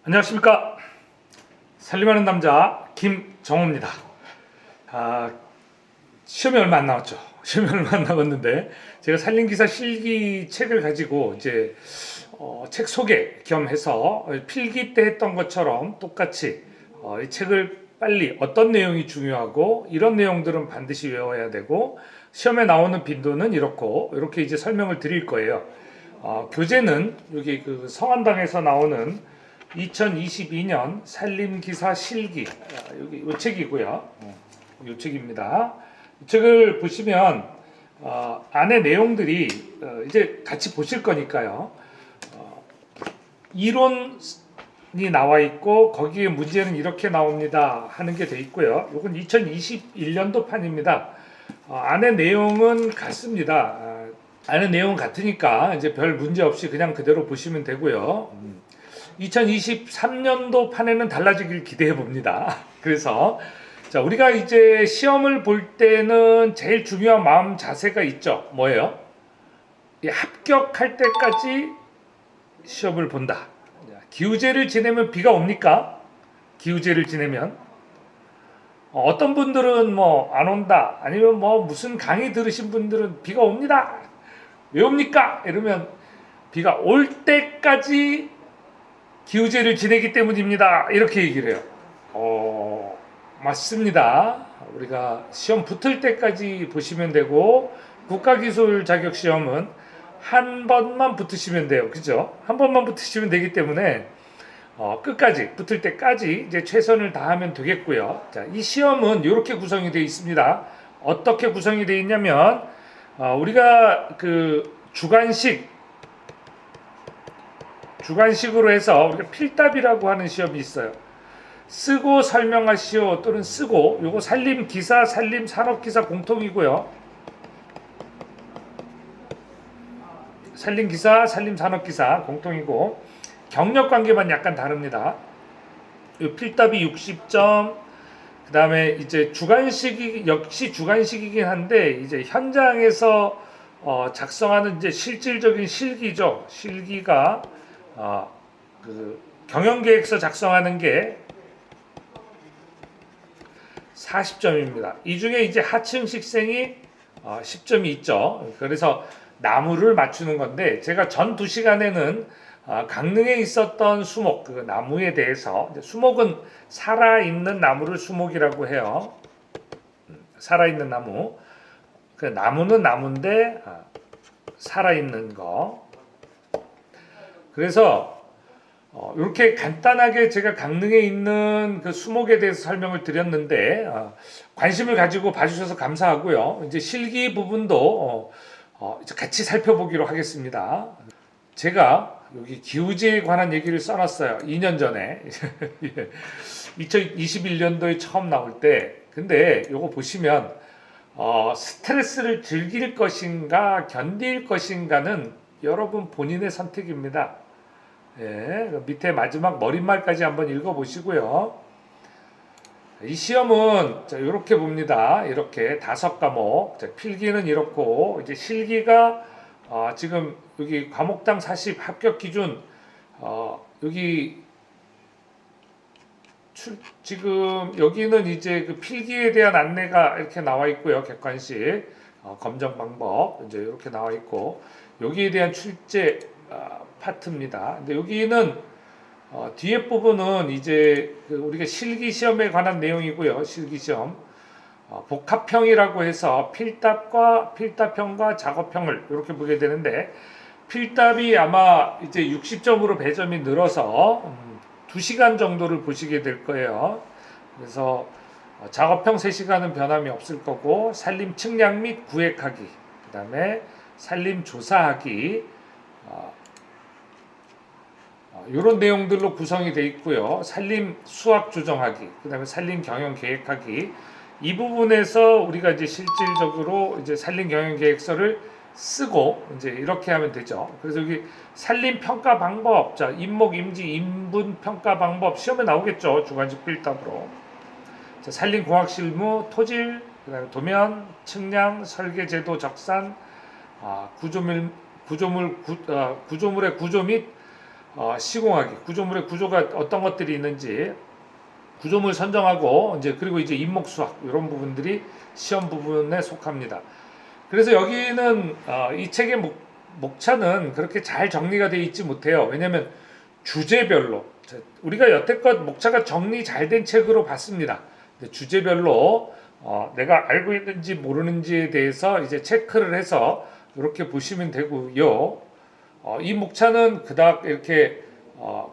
안녕하십니까. 살림하는 남자 김정호입니다. 시험이 얼마 안 남았죠. 시험이 얼마 안 남았는데 제가 살림기사 실기 책을 가지고 이제 책 소개 겸 해서 필기 때 했던 것처럼 똑같이 이 책을 빨리 어떤 내용이 중요하고 이런 내용들은 반드시 외워야 되고 시험에 나오는 빈도는 이렇고 이렇게 이제 설명을 드릴 거예요. 교재는 여기 그 성한당에서 나오는 2022년 살림기사 실기 여기 이 책이고요. 이 책입니다. 이 책을 보시면 안에 내용들이 이제 같이 보실 거니까요. 이론이 나와 있고 거기에 문제는 이렇게 나옵니다 하는 게 돼 있고요. 이건 2021년도 판입니다. 안에 내용은 같습니다. 안에 내용은 같으니까 이제 별 문제 없이 그냥 그대로 보시면 되고요. 2023년도 판에는 달라지길 기대해 봅니다. 그래서 자, 우리가 이제 시험을 볼 때는 제일 중요한 마음 자세가 있죠. 뭐예요? 합격할 때까지 시험을 본다. 기우제를 지내면 비가 옵니까? 기우제를 지내면 어떤 분들은 뭐 안 온다. 아니면 뭐 무슨 강의 들으신 분들은 비가 옵니다. 왜 옵니까? 이러면 비가 올 때까지 기우제를 지내기 때문입니다. 이렇게 얘기를 해요. 맞습니다. 우리가 시험 붙을 때까지 보시면 되고 국가기술 자격시험은 한 번만 붙으시면 돼요. 그죠? 한 번만 붙으시면 되기 때문에 끝까지 붙을 때까지 이제 최선을 다하면 되겠고요. 자, 이 시험은 이렇게 구성이 되어 있습니다. 어떻게 구성이 되어 있냐면 우리가 그 주관식으로 해서 우리가 필답이라고 하는 시험이 있어요. 쓰고 설명하시오 또는 쓰고 요거 살림기사, 살림산업기사 공통이고요. 살림기사, 살림산업기사 공통이고 경력관계만 약간 다릅니다. 요 필답이 60점, 그 다음에 이제 주관식이 역시 주관식이긴 한데 이제 현장에서 작성하는 이제 실질적인 실기죠. 실기가 그 경영계획서 작성하는 게 40점입니다. 이 중에 이제 하층 식생이 10점이 있죠. 그래서 나무를 맞추는 건데 제가 전 2시간에는 강릉에 있었던 수목, 그 나무에 대해서 수목은 살아있는 나무를 수목이라고 해요. 살아있는 나무. 그 나무는 나무인데 살아있는 거. 그래서 이렇게 간단하게 제가 강릉에 있는 그 수목에 대해서 설명을 드렸는데 관심을 가지고 봐주셔서 감사하고요. 이제 실기 부분도 이제 같이 살펴보기로 하겠습니다. 제가 여기 기우제에 관한 얘기를 써놨어요. 2년 전에 2021년도에 처음 나올 때. 근데 이거 보시면 스트레스를 즐길 것인가 견딜 것인가는 여러분 본인의 선택입니다. 예, 밑에 마지막 머릿말까지 한번 읽어보시고요. 이 시험은 이렇게 봅니다. 이렇게 5과목. 필기는 이렇고 이제 실기가 지금 여기 과목당 40 합격 기준 여기 지금 여기는 이제 그 필기에 대한 안내가 이렇게 나와 있고요. 객관식 검정 방법 이제 이렇게 나와 있고 여기에 대한 출제 파트입니다. 근데 여기는 뒤에 부분은 이제 그 우리가 실기 시험에 관한 내용이고요. 실기 시험 복합형이라고 해서 필답과 필답형과 작업형을 이렇게 보게 되는데 필답이 아마 이제 60점으로 배점이 늘어서 2시간 정도를 보시게 될 거예요. 그래서 작업형 3시간은 변함이 없을 거고 산림 측량 및 구획하기, 그 다음에 산림 조사하기 이런 내용들로 구성이 되어 있고요. 산림 수확 조정하기, 그 다음에 산림 경영 계획하기 이 부분에서 우리가 이제 실질적으로 이제 산림 경영 계획서를 쓰고 이제 이렇게 하면 되죠. 그래서 여기 산림 평가 방법, 자 인목 임지 인분 평가 방법 시험에 나오겠죠. 주관식 필답으로. 자, 산림 공학 실무, 토질, 그다음에 도면, 측량, 설계 제도 적산, 구조물의 구조 및 시공하기, 구조물의 구조가 어떤 것들이 있는지 구조물 선정하고 이제 그리고 이제 인목 수학 이런 부분들이 시험 부분에 속합니다. 그래서 여기는 이 책의 목차는 그렇게 잘 정리가 되어 있지 못해요. 왜냐하면 주제별로 우리가 여태껏 목차가 정리 잘 된 책으로 봤습니다. 근데 주제별로 내가 알고 있는지 모르는지에 대해서 이제 체크를 해서 이렇게 보시면 되고요. 이 목차는 그닥 이렇게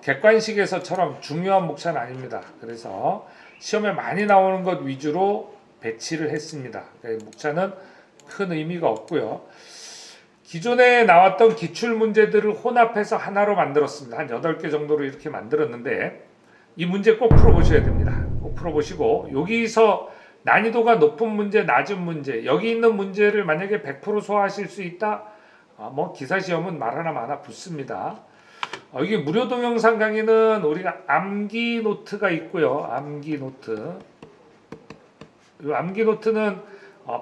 객관식에서처럼 중요한 목차는 아닙니다. 그래서 시험에 많이 나오는 것 위주로 배치를 했습니다. 그러니까 목차는 큰 의미가 없고요. 기존에 나왔던 기출 문제들을 혼합해서 하나로 만들었습니다. 한 8개 정도로 이렇게 만들었는데 이 문제 꼭 풀어보셔야 됩니다. 꼭 풀어보시고 여기서 난이도가 높은 문제, 낮은 문제 여기 있는 문제를 만약에 100% 소화하실 수 있다? 뭐 기사 시험은 말 하나 마나 붙습니다. 이게 무료 동영상 강의는 우리가 암기 노트가 있고요. 암기 노트. 이 암기 노트는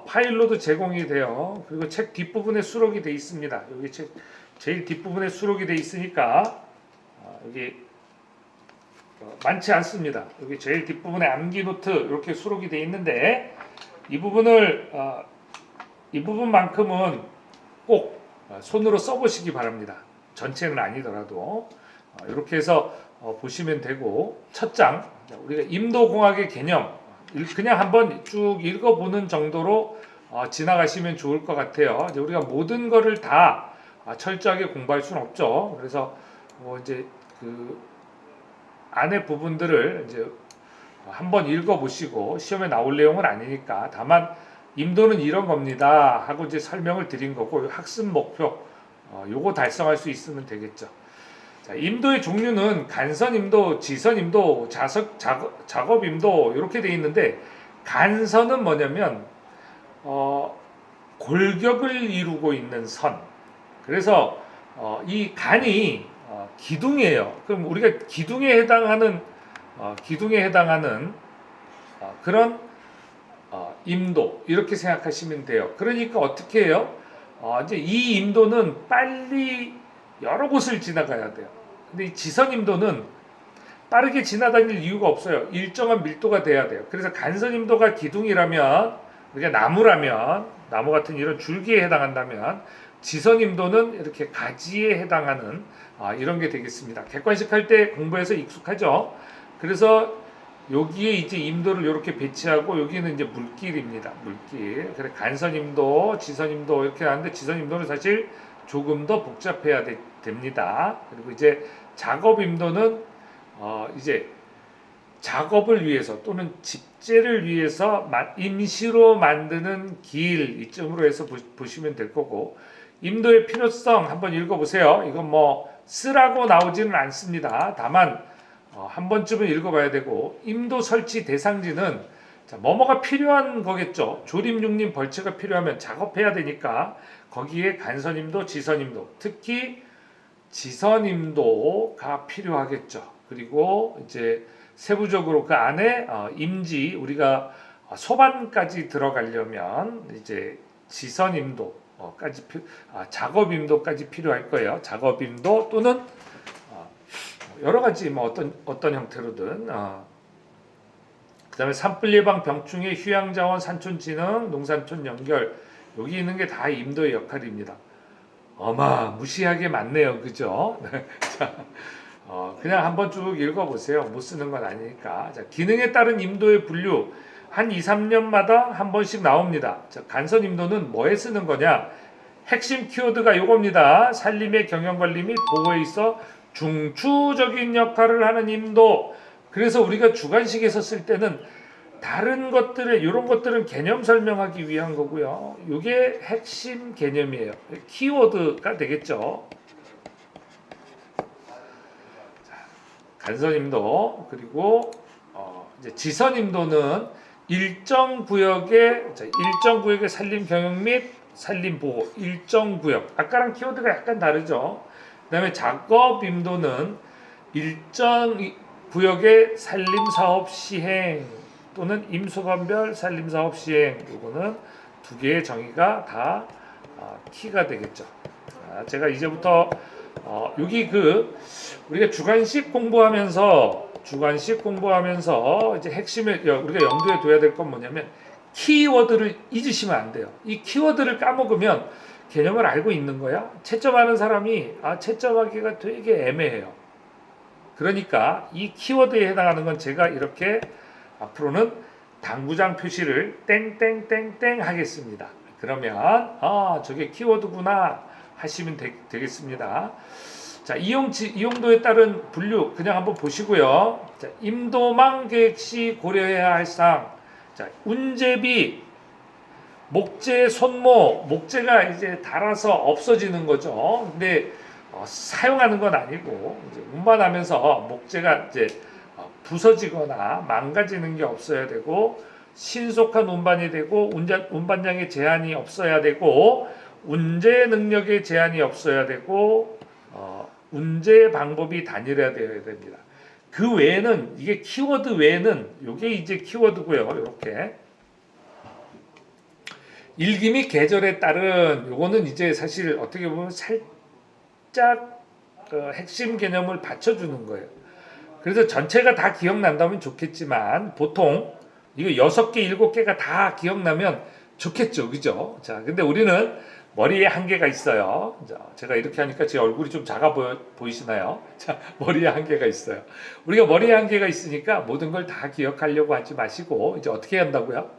파일로도 제공이 돼요. 그리고 책 뒷부분에 수록이 돼 있습니다. 여기 책 제일 뒷부분에 수록이 돼 있으니까 여기 많지 않습니다. 여기 제일 뒷부분에 암기 노트 이렇게 수록이 돼 있는데 이 부분만큼은 꼭 손으로 써보시기 바랍니다. 전체는 아니더라도 이렇게 해서 보시면 되고 첫 장 우리가 인도공학의 개념 그냥 한번 쭉 읽어보는 정도로 지나가시면 좋을 것 같아요. 이제 우리가 모든 거를 다 철저하게 공부할 수는 없죠. 그래서 이제 그 안에 부분들을 이제 한번 읽어보시고 시험에 나올 내용은 아니니까 다만 임도는 이런 겁니다 하고 이제 설명을 드린 거고 학습 목표 요거 달성할 수 있으면 되겠죠. 자, 임도의 종류는 간선임도, 지선임도, 작업임도 이렇게 되어 있는데 간선은 뭐냐면 골격을 이루고 있는 선. 그래서 이 간이 기둥이에요. 그럼 우리가 기둥에 해당하는 그런 임도 이렇게 생각하시면 돼요. 그러니까 어떻게 해요? 이제 이 임도는 빨리 여러 곳을 지나가야 돼요. 근데 이 지선임도는 빠르게 지나다닐 이유가 없어요. 일정한 밀도가 돼야 돼요. 그래서 간선임도가 기둥이라면 우리가 나무라면 나무 같은 이런 줄기에 해당한다면 지선임도는 이렇게 가지에 해당하는 이런 게 되겠습니다. 객관식 할 때 공부해서 익숙하죠. 그래서 여기에 이제 임도를 이렇게 배치하고 여기는 이제 물길입니다. 물길. 그래 간선임도, 지선임도 이렇게 하는데 지선임도는 사실 조금 더 복잡해야 됩니다. 그리고 이제 작업임도는 이제 작업을 위해서 또는 집재를 위해서 임시로 만드는 길 이쯤으로 해서 보시면 될 거고 임도의 필요성 한번 읽어보세요. 이건 뭐 쓰라고 나오지는 않습니다. 다만 한 번쯤은 읽어봐야 되고 임도 설치 대상지는 뭐뭐가 필요한 거겠죠. 조림, 육림, 벌채가 필요하면 작업해야 되니까 거기에 간선임도, 지선임도 특히 지선임도가 필요하겠죠. 그리고 이제 세부적으로 그 안에 임지 우리가 소반까지 들어가려면 이제 지선임도까지 작업임도까지 필요할 거예요. 작업임도 또는 여러 가지 뭐 어떤 형태로든 그다음에 산불 예방, 병충해, 휴양자원, 산촌진흥, 농산촌 연결 여기 있는 게 다 임도의 역할입니다. 무시하게 많네요, 그죠? 자, 그냥 한번 쭉 읽어보세요. 못 쓰는 건 아니니까. 자, 기능에 따른 임도의 분류 한 2, 3년마다 한 번씩 나옵니다. 자, 간선 임도는 뭐에 쓰는 거냐? 핵심 키워드가 요겁니다. 산림의 경영관리 및 보호에 있어 중추적인 역할을 하는 임도. 그래서 우리가 주관식에서 쓸 때는 다른 것들의 이런 것들은 개념 설명하기 위한 거고요. 이게 핵심 개념이에요. 키워드가 되겠죠. 간선임도 그리고 이제 지선임도는 일정 구역의 산림 경영 및 산림 보호 일정 구역. 아까랑 키워드가 약간 다르죠. 그다음에 작업임도는 일정 구역의 산림 사업 시행 또는 임수건별 산림 사업 시행. 이거는 두 개의 정의가 다 키가 되겠죠. 제가 이제부터 여기 우리가 주관식 공부하면서 이제 핵심을 우리가 염두에 둬야 될 건 뭐냐면 키워드를 잊으시면 안 돼요. 이 키워드를 까먹으면 개념을 알고 있는 거야. 채점하는 사람이 채점하기가 되게 애매해요. 그러니까 이 키워드에 해당하는 건 제가 이렇게 앞으로는 당구장 표시를 땡땡땡땡 하겠습니다. 그러면 저게 키워드구나 하시면 되겠습니다. 자, 이용도에 따른 분류 그냥 한번 보시고요. 자, 임도망 계획 시 고려해야 할 사항. 자, 운제비, 목재, 손모, 목재가 이제 닳아서 없어지는 거죠. 근데 사용하는 건 아니고 이제 운반하면서 목재가 이제 부서지거나 망가지는 게 없어야 되고 신속한 운반이 되고 운반량의 제한이 없어야 되고 운제 능력의 제한이 없어야 되고 운제 방법이 단일해야 되어야 됩니다. 그 외에는 이게 키워드 외에는 이게 이제 키워드고요. 이렇게 일기 및 계절에 따른 요거는 이제 사실 어떻게 보면 살짝 핵심 개념을 받쳐주는 거예요. 그래서 전체가 다 기억난다면 좋겠지만 보통 이거 6개, 7개가 다 기억나면 좋겠죠. 그죠? 자, 근데 우리는 머리에 한계가 있어요. 자, 제가 이렇게 하니까 제 얼굴이 좀 작아 보이시나요? 자, 머리에 한계가 있어요. 우리가 머리에 한계가 있으니까 모든 걸 다 기억하려고 하지 마시고 이제 어떻게 한다고요?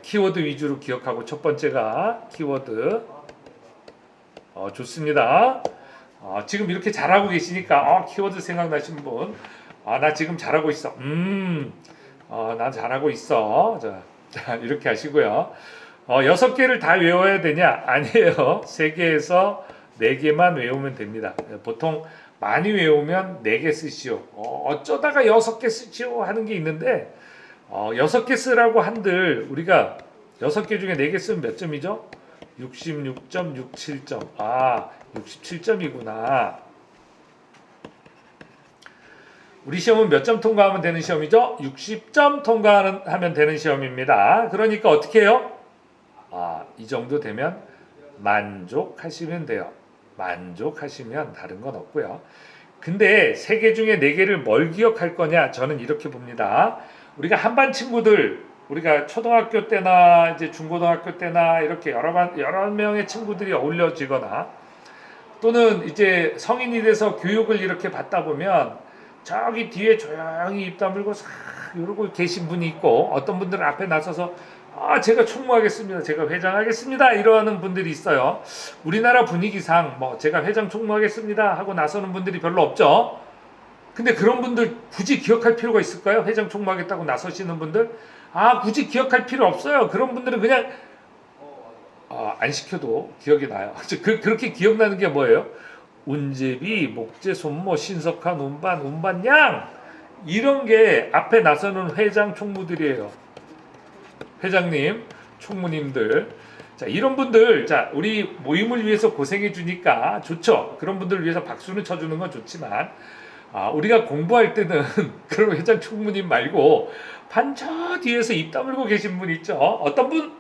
키워드 위주로 기억하고 첫 번째가 키워드. 좋습니다. 지금 이렇게 잘하고 계시니까 키워드 생각나신 분, 나 지금 잘하고 있어. 나 잘하고 있어. 자, 이렇게 하시고요. 6개를 다 외워야 되냐? 아니에요. 3개에서 4개만 외우면 됩니다. 보통 많이 외우면 4개 쓰시오. 어쩌다가 6개 쓰시오 하는 게 있는데 6개 쓰라고 한들 우리가 6개 중에 4개 쓰면 몇 점이죠? 66.67점. 67점이구나. 우리 시험은 몇 점 통과하면 되는 시험이죠? 60점 통과하면 되는 시험입니다. 그러니까 어떻게 해요? 이 정도 되면 만족하시면 돼요. 만족하시면 다른 건 없고요. 근데 3개 중에 4개를 뭘 기억할 거냐? 저는 이렇게 봅니다. 우리가 한반 친구들, 우리가 초등학교 때나 이제 중고등학교 때나 이렇게 여러 명의 친구들이 어울려지거나 또는 이제 성인이 돼서 교육을 이렇게 받다 보면 저기 뒤에 조용히 입 다물고 싹 이러고 계신 분이 있고 어떤 분들은 앞에 나서서 제가 총무하겠습니다. 제가 회장하겠습니다. 이러는 분들이 있어요. 우리나라 분위기상 제가 회장 총무하겠습니다 하고 나서는 분들이 별로 없죠. 근데 그런 분들 굳이 기억할 필요가 있을까요? 회장 총무하겠다고 나서시는 분들 굳이 기억할 필요 없어요. 그런 분들은 그냥 안 시켜도 기억이 나요. 그렇게 기억나는 게 뭐예요? 운제비, 목재, 손모, 신속한 운반량 이런 게 앞에 나서는 회장 총무들이에요. 회장님, 총무님들. 자, 이런 분들, 우리 모임을 위해서 고생해 주니까 좋죠. 그런 분들을 위해서 박수는 쳐주는 건 좋지만, 우리가 공부할 때는 그런 회장 총무님 말고 반 저 뒤에서 입 다물고 계신 분 있죠. 어떤 분?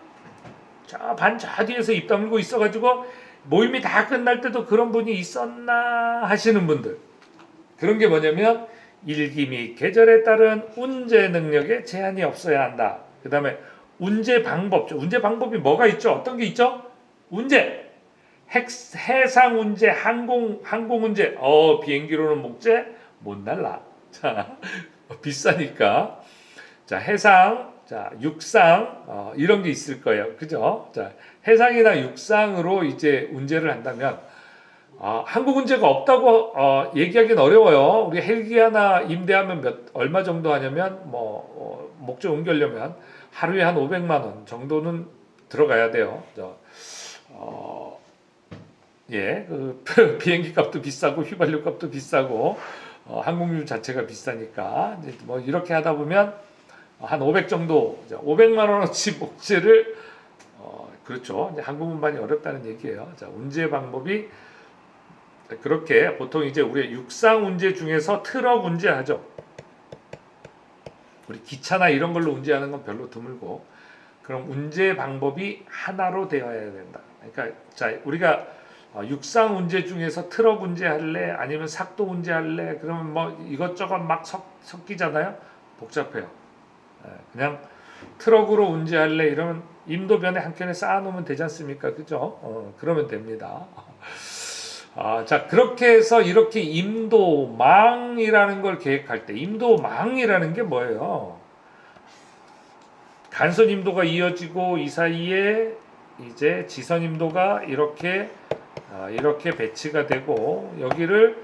반 저 뒤에서 입 다물고 있어가지고 모임이 다 끝날 때도 그런 분이 있었나 하시는 분들. 그런 게 뭐냐면 일기 및 계절에 따른 운제 능력에 제한이 없어야 한다. 그 다음에 운제 방법. 운제 방법이 뭐가 있죠? 어떤 게 있죠? 운제. 해상 운제, 항공 운제. 비행기로는 목재 못 날라. 자, 비싸니까. 자, 해상, 육상, 이런 게 있을 거예요. 그죠? 자, 해상이나 육상으로 이제 운제를 한다면, 항공 운제가 없다고 얘기하기는 어려워요. 우리 헬기 하나 임대하면 얼마 정도 하냐면, 목재 옮기려면 하루에 한 500만 원 정도는 들어가야 돼요. 비행기 값도 비싸고 휘발유 값도 비싸고 항공유 자체가 비싸니까 이렇게 하다 보면 한 500 정도, 500만 원어치 목재를 그렇죠. 이제 항공 운반이 어렵다는 얘기예요. 자, 운제 방법이 그렇게 보통 이제 우리 육상 운제 중에서 트럭 운제하죠. 우리 기차나 이런 걸로 운제하는 건 별로 드물고, 그럼 운제 방법이 하나로 되어야 된다. 그러니까 우리가 육상 운제 중에서 트럭 운제할래? 아니면 삭도 운제할래? 그러면 뭐 이것저것 막 섞이잖아요. 복잡해요. 그냥 트럭으로 운제할래? 이러면 임도변에 한 켠에 쌓아놓으면 되지 않습니까? 그죠? 그러면 됩니다. 자, 그렇게 해서 이렇게 임도망이라는 걸 계획할 때, 임도망이라는 게 뭐예요? 간선 임도가 이어지고 이 사이에 이제 지선 임도가 이렇게 배치가 되고 여기를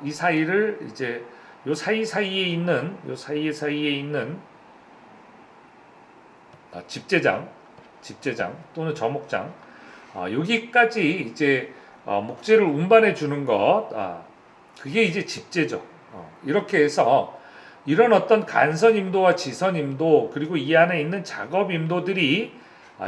이 사이를 이제 요 사이사이에 있는 집재장 또는 저목장 여기까지 이제 목재를 운반해 주는 것 그게 이제 집재죠. 이렇게 해서 이런 어떤 간선 임도와 지선 임도 그리고 이 안에 있는 작업 임도들이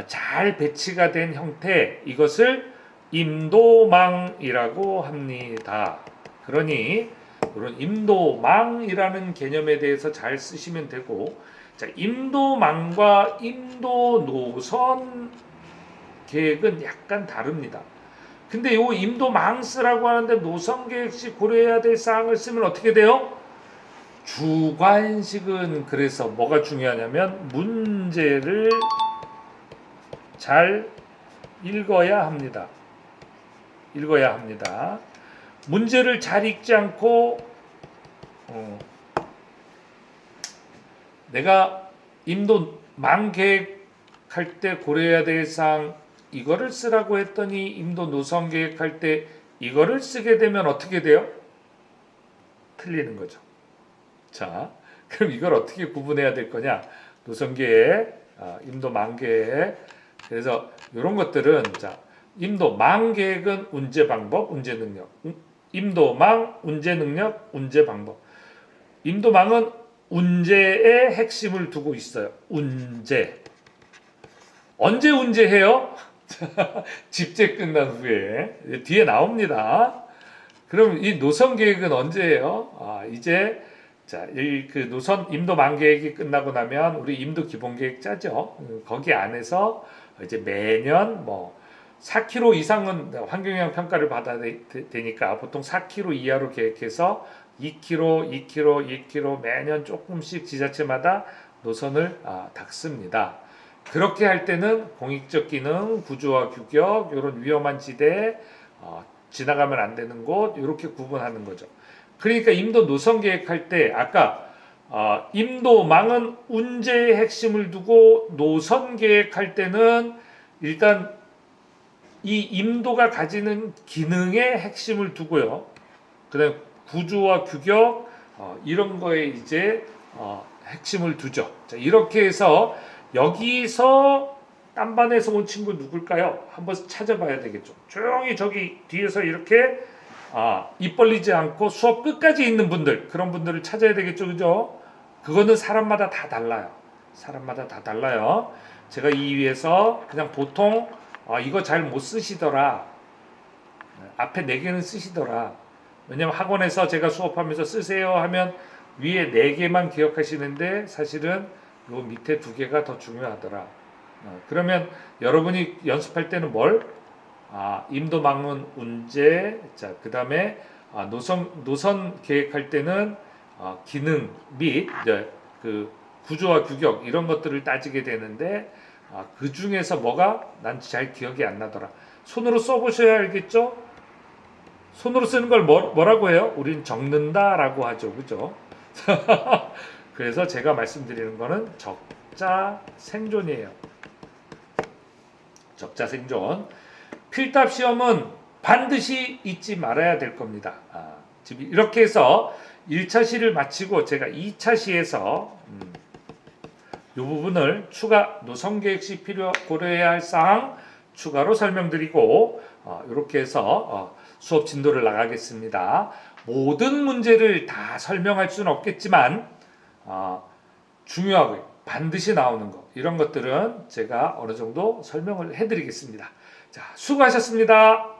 잘 배치가 된 형태 이것을 임도망이라고 합니다. 그러니 이런 임도망이라는 개념에 대해서 잘 쓰시면 되고 자, 임도망과 임도노선 계획은 약간 다릅니다. 근데 요 임도망 쓰라고 하는데 노선 계획 시 고려해야 될 사항을 쓰면 어떻게 돼요? 주관식은 그래서 뭐가 중요하냐면 문제를 잘 읽어야 합니다. 문제를 잘 읽지 않고 내가 임도망 계획할 때 고려해야 될 사항 이거를 쓰라고 했더니 임도 노선 계획할 때 이거를 쓰게 되면 어떻게 돼요? 틀리는 거죠. 자, 그럼 이걸 어떻게 구분해야 될 거냐? 노선 계획, 임도망 계획. 그래서 이런 것들은 자, 임도망 계획은 운제 방법, 운제 능력. 임도망 운제 능력, 운제 방법. 임도망은 운제의 핵심을 두고 있어요. 운제. 언제 운제해요? 집제 끝난 후에 뒤에 나옵니다. 그럼 이 노선 계획은 언제예요? 이제 자, 그 노선 임도망 계획이 끝나고 나면 우리 임도 기본 계획 짜죠. 거기 안에서 이제 매년 뭐 4km 이상은 환경영향 평가를 받아야 되니까 보통 4km 이하로 계획해서 2km, 2km, 2km 매년 조금씩 지자체마다 노선을 닦습니다. 그렇게 할 때는 공익적 기능, 구조와 규격, 이런 위험한 지대, 지나가면 안 되는 곳 이렇게 구분하는 거죠. 그러니까 임도 노선 계획할 때 아까 임도망은 운제의 핵심을 두고 노선 계획할 때는 일단 이 임도가 가지는 기능의 핵심을 두고요. 그다음 구조와 규격 이런 거에 이제 핵심을 두죠. 자, 이렇게 해서 여기서 딴반에서 온 친구 누굴까요? 한번 찾아봐야 되겠죠. 조용히 저기 뒤에서 이렇게 입 벌리지 않고 수업 끝까지 있는 분들 그런 분들을 찾아야 되겠죠, 그죠? 그거는 사람마다 다 달라요. 제가 이 위에서 그냥 보통 이거 잘 못 쓰시더라. 앞에 4개는 쓰시더라. 왜냐면 학원에서 제가 수업하면서 쓰세요 하면 위에 4개만 기억하시는데 사실은 요 밑에 2개가 더 중요하더라. 그러면 여러분이 연습할 때는 뭘? 임도망은 운제, 자, 그 다음에 노선 계획할 때는 기능 및 그 구조와 규격 이런 것들을 따지게 되는데 그 중에서 뭐가 난 잘 기억이 안 나더라. 손으로 써보셔야 알겠죠? 손으로 쓰는 걸 뭐라고 해요? 우린 적는다라고 하죠, 그죠? 그래서 제가 말씀드리는 거는 적자생존이에요. 적자생존. 필답 시험은 반드시 잊지 말아야 될 겁니다. 지금 이렇게 해서 1차 시를 마치고 제가 2차 시에서 이 부분을 추가 노선 계획 시 고려해야 할 사항 추가로 설명드리고 이렇게 해서 수업 진도를 나가겠습니다. 모든 문제를 다 설명할 수는 없겠지만 중요하고 반드시 나오는 것 이런 것들은 제가 어느 정도 설명을 해드리겠습니다. 자, 수고하셨습니다.